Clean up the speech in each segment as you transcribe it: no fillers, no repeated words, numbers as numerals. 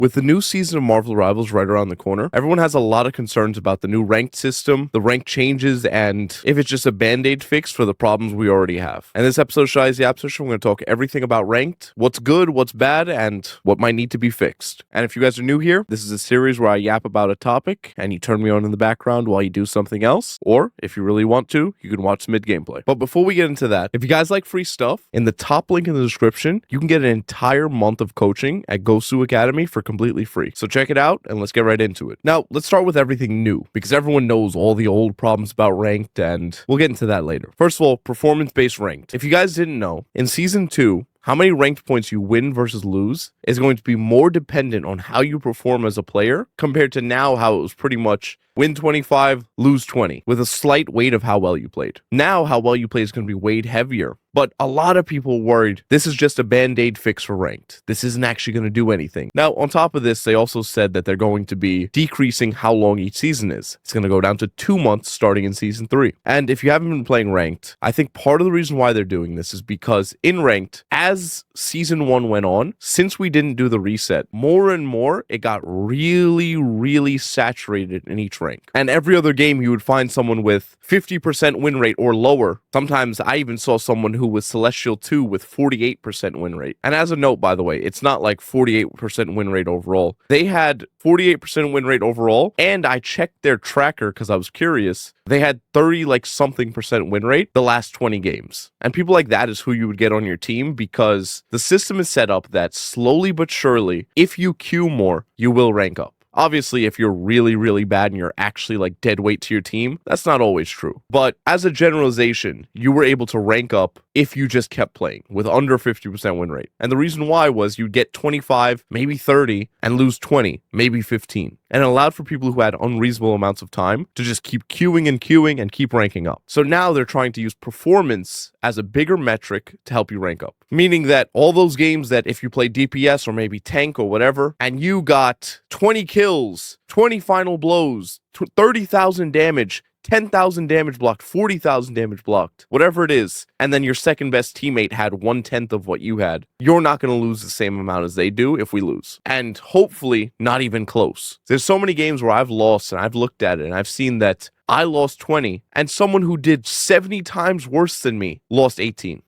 With the new season of Marvel Rivals right around the corner, everyone has a lot of concerns about the new ranked system, the rank changes, and if it's just a band-aid fix for the problems we already have. And this episode of Shy's Yap Session, we're going to talk everything about ranked, what's good, what's bad, and what might need to be fixed. And if you guys are new here, this is a series where I yap about a topic, and you turn me on in the background while you do something else, or if you really want to, you can watch mid gameplay. But before we get into that, if you guys like free stuff, in the top link in the description, you can get an entire month of coaching at Gosu Academy for completely free. So check it out and let's get right into it. Now, let's start with everything new because everyone knows all the old problems about ranked and we'll get into that later. First of all, performance-based ranked. If you guys didn't know, in season 2, how many ranked points you win versus lose is going to be more dependent on how you perform as a player compared to now how it was pretty much win 25, lose 20, with a slight weight of how well you played. Now, how well you play is going to be weighed heavier. But a lot of people worried this is just a band-aid fix for ranked. This isn't actually going to do anything. Now, on top of this, they also said that they're going to be decreasing how long each season is. It's going to go down to 2 months starting in season 3. And if you haven't been playing ranked, I think part of the reason why they're doing this is because in ranked, as season 1 went on, since we didn't do the reset, more and more it got really saturated in each rank. And every other game you would find someone with 50% win rate or lower. Sometimes I even saw someone who was Celestial 2 with 48% win rate. And as a note, by the way, it's not like 48% win rate overall. They had 48% win rate overall, and I checked their tracker because I was curious. They had 30-something% win rate the last 20 games. And people like that is who you would get on your team because the system is set up that slowly but surely, if you queue more, you will rank up. Obviously, if you're really bad and you're actually dead weight to your team, that's not always true. But as a generalization, you were able to rank up if you just kept playing with under 50% win rate. And the reason why was you'd get 25, maybe 30, and lose 20, maybe 15. And it allowed for people who had unreasonable amounts of time to just keep queuing and keep ranking up. So now they're trying to use performance as a bigger metric to help you rank up. Meaning that all those games that if you play DPS or maybe tank or whatever, and you got 20 kills, 20 final blows, 30,000 damage, 10,000 damage blocked, 40,000 damage blocked, whatever it is, and then your second best teammate had 1/10 of what you had, you're not going to lose the same amount as they do if we lose. And hopefully not even close. There's so many games where I've lost and I've looked at it and I've seen that I lost 20 and someone who did 70 times worse than me lost 18.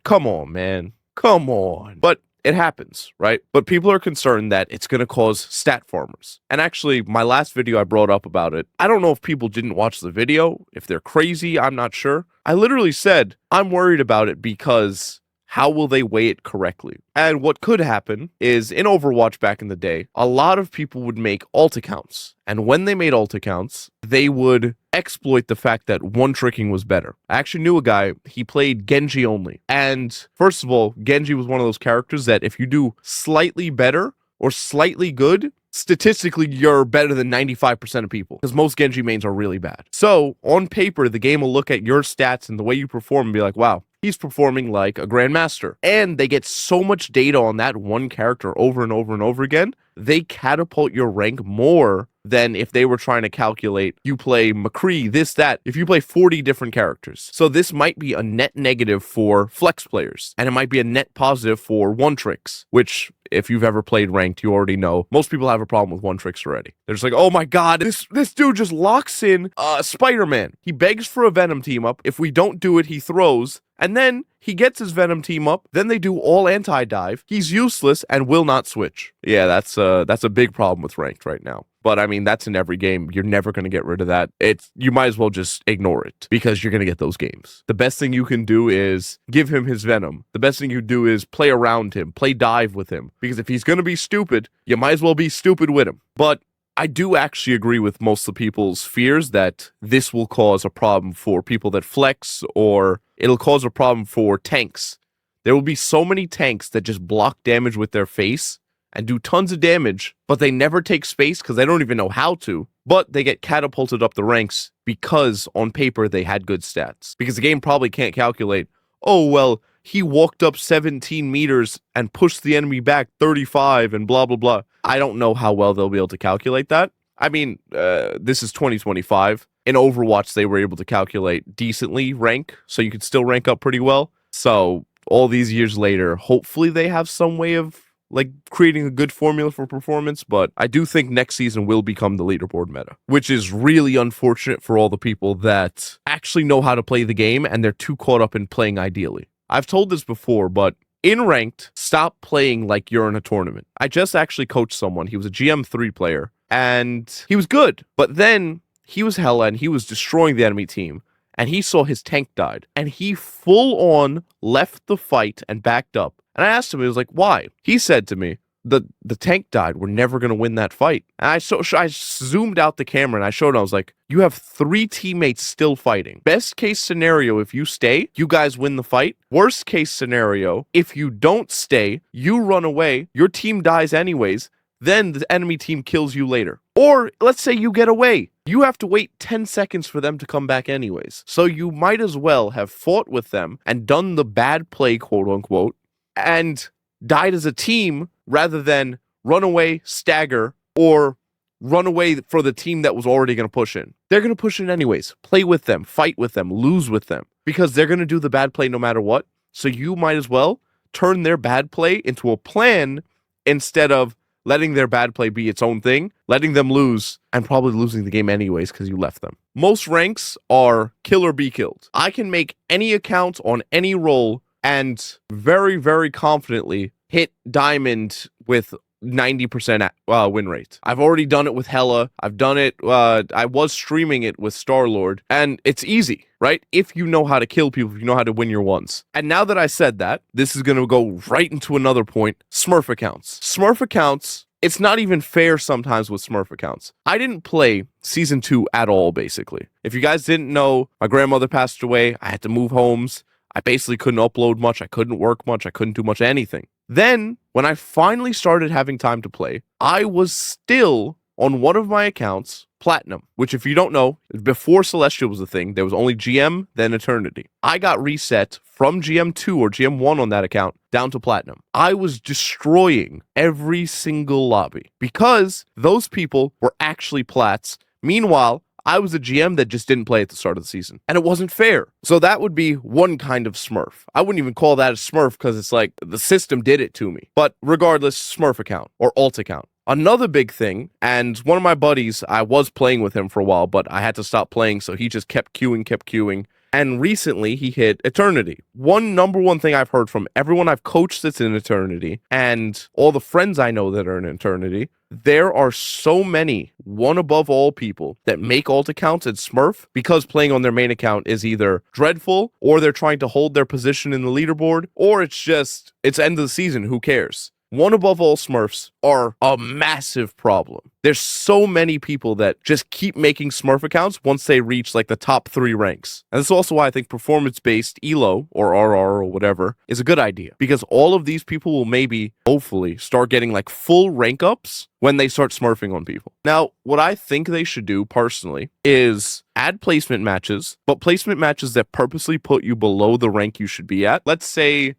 Come on, man. Come on. But it happens, right? But people are concerned that it's going to cause stat farmers. And actually, my last video I brought up about it, I don't know if people didn't watch the video, if they're crazy, I'm not sure. I literally said, I'm worried about it because how will they weigh it correctly? And what could happen is in Overwatch back in the day, a lot of people would make alt accounts. And when they made alt accounts, they would exploit the fact that one-tricking was better. I actually knew a guy, he played Genji only. And first of all, Genji was one of those characters that if you do slightly better or slightly good, statistically, you're better than 95% of people because most Genji mains are really bad. So on paper, the game will look at your stats and the way you perform and be like, wow, he's performing like a grandmaster. And they get so much data on that one character over and over again, they catapult your rank more than if they were trying to calculate you play McCree, this, that, if you play 40 different characters. So this might be a net negative for flex players, and it might be a net positive for one-tricks, which if you've ever played ranked, you already know. Most people have a problem with one-tricks already. They're just like, oh my god, this dude just locks in Spider-Man. He begs for a Venom team-up. If we don't do it, he throws. And then he gets his Venom team up. Then they do all anti-dive. He's useless and will not switch. Yeah, that's a big problem with ranked right now. But I mean, that's in every game. You're never going to get rid of that. You might as well just ignore it because you're going to get those games. The best thing you can do is give him his Venom. The best thing you do is play around him, play dive with him. Because if he's going to be stupid, you might as well be stupid with him. But I do actually agree with most of the people's fears that this will cause a problem for people that flex, or it'll cause a problem for tanks. There will be so many tanks that just block damage with their face and do tons of damage, but they never take space because they don't even know how to. But they get catapulted up the ranks because on paper they had good stats. Because the game probably can't calculate, oh, well, he walked up 17 meters and pushed the enemy back 35 and blah, blah, blah. I don't know how well they'll be able to calculate that. I mean, this is 2025. In Overwatch, they were able to calculate decently rank, so you could still rank up pretty well. So all these years later, hopefully they have some way of like creating a good formula for performance, but I do think next season will become the leaderboard meta, which is really unfortunate for all the people that actually know how to play the game and they're too caught up in playing ideally. I've told this before, but in ranked, stop playing like you're in a tournament. I just actually coached someone. He was a GM3 player, and he was good. But then he was hella, and he was destroying the enemy team, and he saw his tank died, and he full on left the fight and backed up. And I asked him, he was like, why? He said to me, the tank died. We're never going to win that fight. And I zoomed out the camera and I showed him, I was like, you have 3 teammates still fighting. Best case scenario, if you stay, you guys win the fight. Worst case scenario, if you don't stay, you run away, your team dies anyways, then the enemy team kills you later. Or let's say you get away. You have to wait 10 seconds for them to come back anyways. So you might as well have fought with them and done the bad play, quote unquote, and died as a team rather than run away, stagger, or run away for the team that was already going to push in. They're going to push in anyways. Play with them, fight with them, lose with them, because they're going to do the bad play no matter what. So you might as well turn their bad play into a plan instead of letting their bad play be its own thing, letting them lose, and probably losing the game anyways because you left them. Most ranks are kill or be killed. I can make any account on any role and very, very confidently hit diamond with 90% win rate. I've already done it with Hella. I've done it. I was streaming it with Star-Lord, and it's easy, right? If you know how to kill people, if you know how to win your ones. And now that I said that, this is going to go right into another point. Smurf accounts. Smurf accounts, it's not even fair sometimes with Smurf accounts. I didn't play Season 2 at all, basically. If you guys didn't know, my grandmother passed away. I had to move homes. I basically couldn't upload much. I couldn't work much. I couldn't do much of anything. Then, when I finally started having time to play, I was still on one of my accounts, Platinum, which if you don't know, before Celestial was a thing, there was only GM, then Eternity. I got reset from GM2 or GM1 on that account down to Platinum. I was destroying every single lobby because those people were actually Plats. Meanwhile, I was a GM that just didn't play at the start of the season, and it wasn't fair. So that would be one kind of Smurf. I wouldn't even call that a Smurf because it's like the system did it to me. But regardless, Smurf account or alt account. Another big thing, and one of my buddies, I was playing with him for a while, but I had to stop playing, so he just kept queuing. And recently, he hit Eternity. Number one thing I've heard from everyone I've coached that's in Eternity, and all the friends I know that are in Eternity, there are so many one above all people that make alt accounts at Smurf because playing on their main account is either dreadful, or they're trying to hold their position in the leaderboard, or it's end of the season, who cares? One above all Smurfs are a massive problem. There's so many people that just keep making Smurf accounts once they reach like the top 3 ranks. And that's also why I think performance-based ELO or RR or whatever is a good idea, because all of these people will maybe, hopefully, start getting like full rank ups when they start smurfing on people. Now, what I think they should do personally is add placement matches, but placement matches that purposely put you below the rank you should be at. Let's say,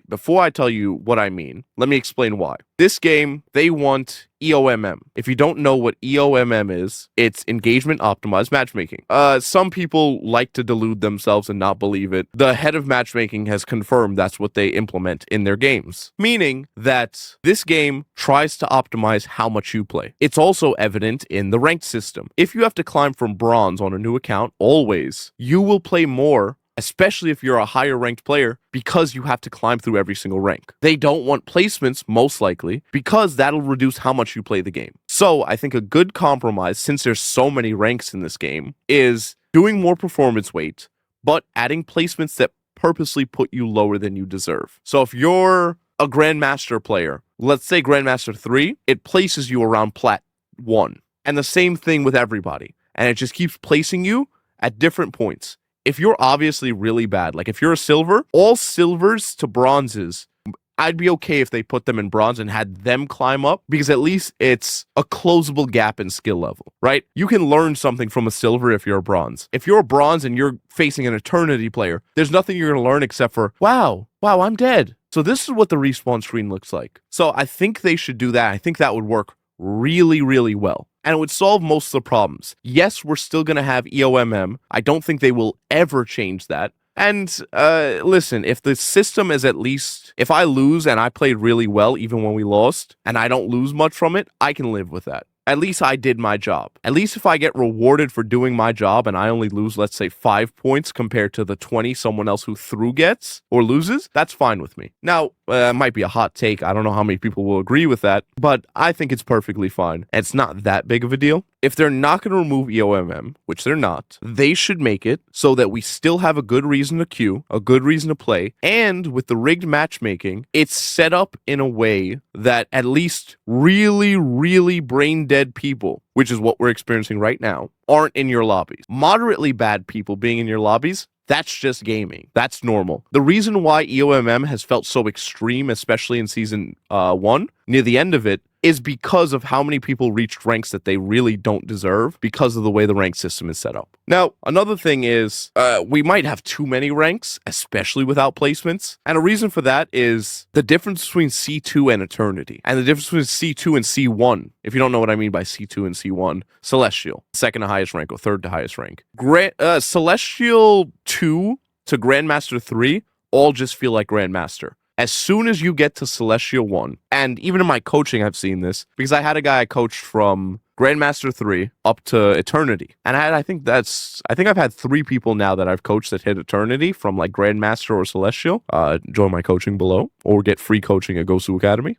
before I tell you what I mean, let me explain why. This game, they want EOMM. If you don't know what EOMM is, it's engagement optimized matchmaking. Some people like to delude themselves and not believe it. The head of matchmaking has confirmed that's what they implement in their games, meaning that this game tries to optimize how much you play. It's also evident in the ranked system. If you have to climb from bronze on a new account, always, you will play more, especially if you're a higher ranked player, because you have to climb through every single rank. They don't want placements, most likely, because that'll reduce how much you play the game. So I think a good compromise, since there's so many ranks in this game, is doing more performance weight, but adding placements that purposely put you lower than you deserve. So if you're a Grandmaster player, let's say Grandmaster 3, it places you around Plat 1. And the same thing with everybody. And it just keeps placing you at different points. If you're obviously really bad, like if you're a silver, all silvers to bronzes, I'd be okay if they put them in bronze and had them climb up, because at least it's a closable gap in skill level, right? You can learn something from a silver if you're a bronze. If you're a bronze and you're facing an Eternity player, there's nothing you're going to learn except for, wow, I'm dead. So this is what the respawn screen looks like. So I think they should do that. I think that would work really, really well. And it would solve most of the problems. Yes, we're still going to have EOMM. I don't think they will ever change that. And listen, if the system is at least, if I lose and I played really well even when we lost, and I don't lose much from it, I can live with that. At least I did my job. At least if I get rewarded for doing my job and I only lose, let's say, 5 points compared to the 20 someone else who threw gets or loses, that's fine with me. Now, it might be a hot take. I don't know how many people will agree with that, but I think it's perfectly fine. And it's not that big of a deal. If they're not going to remove EOMM, which they're not, they should make it so that we still have a good reason to queue, a good reason to play, and with the rigged matchmaking, it's set up in a way that at least really, really brain dead people, which is what we're experiencing right now, aren't in your lobbies. Moderately bad people being in your lobbies, that's just gaming. That's normal. The reason why EOMM has felt so extreme, especially in Season 1, near the end of it, is because of how many people reached ranks that they really don't deserve because of the way the rank system is set up. Now, another thing is we might have too many ranks, especially without placements. And a reason for that is the difference between C2 and Eternity, and the difference between C2 and C1. If you don't know what I mean by C2 and C1, Celestial, second to highest rank or third to highest rank. Celestial 2 to Grandmaster 3 all just feel like Grandmaster. As soon as you get to Celestial 1, and even in my coaching I've seen this, because I had a guy I coached from Grandmaster 3 up to Eternity. And I think I've had 3 people now that I've coached that hit Eternity from like Grandmaster or Celestial. Join my coaching below or get free coaching at Gosu Academy.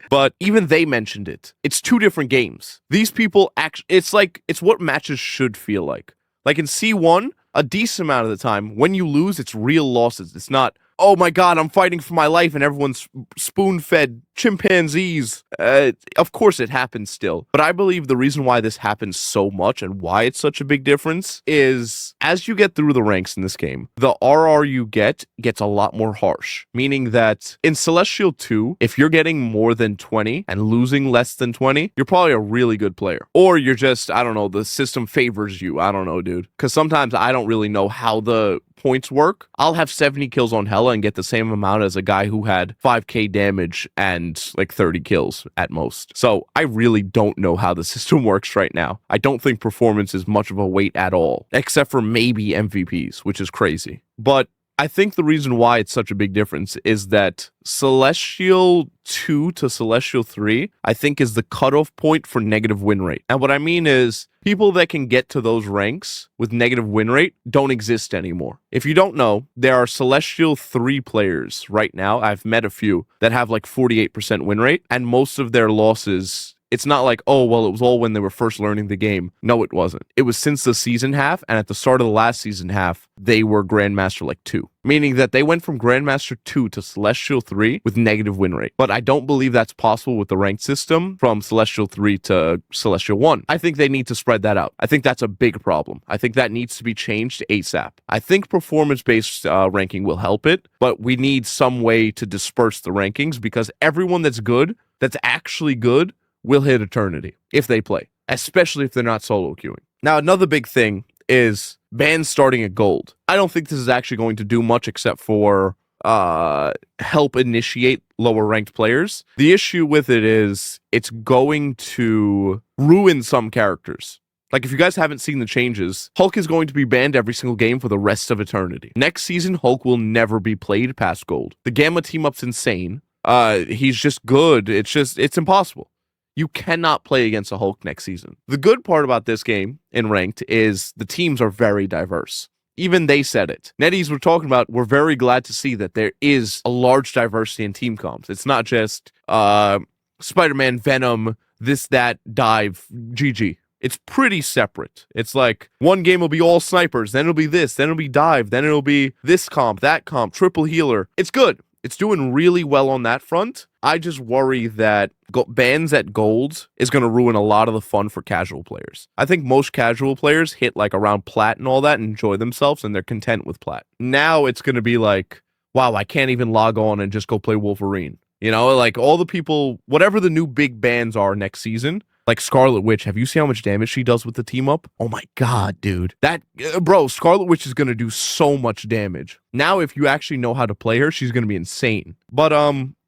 But even they mentioned it. It's 2 different games. These people it's what matches should feel like. Like in C1, a decent amount of the time, when you lose, it's real losses. It's not, oh my god, I'm fighting for my life and everyone's spoon-fed chimpanzees. Of course it happens still. But I believe the reason why this happens so much and why it's such a big difference is as you get through the ranks in this game, the RR you gets a lot more harsh. Meaning that in Celestial 2, if you're getting more than 20 and losing less than 20, you're probably a really good player. Or you're just, I don't know, the system favors you. I don't know, dude. Because sometimes I don't really know how the points work. I'll have 70 kills on Hela and get the same amount as a guy who had 5k damage and like 30 kills at most. So I really don't know how the system works right now. I don't think performance is much of a weight at all, except for maybe MVPs, which is crazy. But I think the reason why it's such a big difference is that Celestial 2 to Celestial 3, I think, is the cutoff point for negative win rate. And what I mean is people that can get to those ranks with negative win rate don't exist anymore. If you don't know, there are Celestial 3 players right now, I've met a few, that have like 48% win rate, and most of their losses, it's not like, oh, well, it was all when they were first learning the game. No, it wasn't. It was since the season half, and at the start of the last season half, they were Grandmaster like 2. Meaning that they went from Grandmaster 2 to Celestial 3 with negative win rate. But I don't believe that's possible with the ranked system from Celestial 3 to Celestial 1. I think they need to spread that out. I think that's a big problem. I think that needs to be changed ASAP. I think performance-based ranking will help it, but we need some way to disperse the rankings because everyone that's good, that's actually good, will hit Eternity if they play, especially if they're not solo queuing. Now, another big thing is bans starting at gold. I don't think this is actually going to do much except for help initiate lower ranked players. The issue with it is it's going to ruin some characters. Like, if you guys haven't seen the changes, Hulk is going to be banned every single game for the rest of Eternity. Next season, Hulk will never be played past gold. The Gamma team-up's insane. He's just good. It's impossible. You cannot play against a Hulk next season. The good part about this game in ranked is the teams are very diverse. Even they said it. Netties were talking about, we're very glad to see that there is a large diversity in team comps. It's not just Spider-Man, Venom, this, that, dive, GG. It's pretty separate. It's like one game will be all snipers, then it'll be this, then it'll be dive, then it'll be this comp, that comp, triple healer. It's good. It's doing really well on that front. I just worry that bans at gold is going to ruin a lot of the fun for casual players. I think most casual players hit like around plat and all that and enjoy themselves and they're content with plat. Now it's going to be like, wow, I can't even log on and just go play Wolverine. You know, like all the people, whatever the new big bans are next season, like Scarlet Witch, have you seen how much damage she does with the team up? Oh my god, dude. That, bro, Scarlet Witch is going to do so much damage. Now, if you actually know how to play her, she's going to be insane. But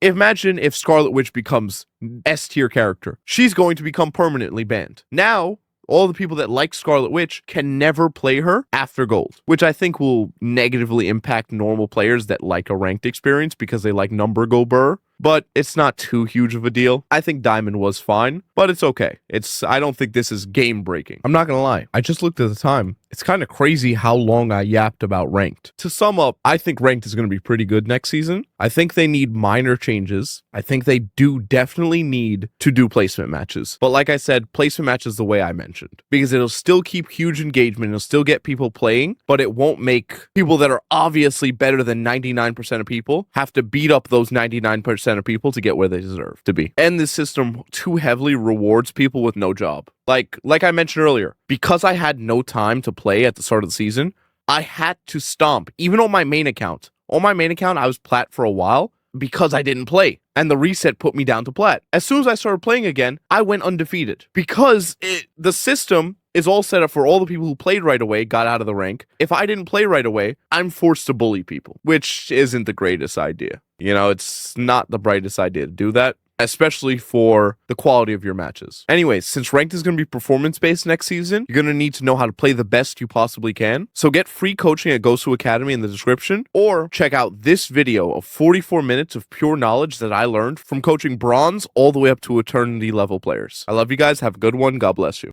imagine if Scarlet Witch becomes S tier character. She's going to become permanently banned. Now, all the people that like Scarlet Witch can never play her after gold, which I think will negatively impact normal players that like a ranked experience because they like number go burr. But it's not too huge of a deal. I think Diamond was fine, but it's okay. I don't think this is game breaking. I'm not gonna lie. I just looked at the time. It's kind of crazy how long I yapped about ranked. To sum up, I think ranked is going to be pretty good next season. I think they need minor changes. I think they do definitely need to do placement matches. But like I said, placement matches the way I mentioned, because it'll still keep huge engagement. It'll still get people playing, but it won't make people that are obviously better than 99% of people have to beat up those 99% of people to get where they deserve to be. And this system too heavily rewards people with no job. Like I mentioned earlier, because I had no time to play at the start of the season, I had to stomp, even on my main account. On my main account, I was plat for a while because I didn't play, and the reset put me down to plat. As soon as I started playing again, I went undefeated because the system is all set up for all the people who played right away, got out of the rank. If I didn't play right away, I'm forced to bully people, which isn't the greatest idea. You know, it's not the brightest idea to do that, especially for the quality of your matches. Anyways, since ranked is going to be performance-based next season, you're going to need to know how to play the best you possibly can. So get free coaching at Gosu Academy in the description, or check out this video of 44 minutes of pure knowledge that I learned from coaching bronze all the way up to eternity level players. I love you guys. Have a good one. God bless you.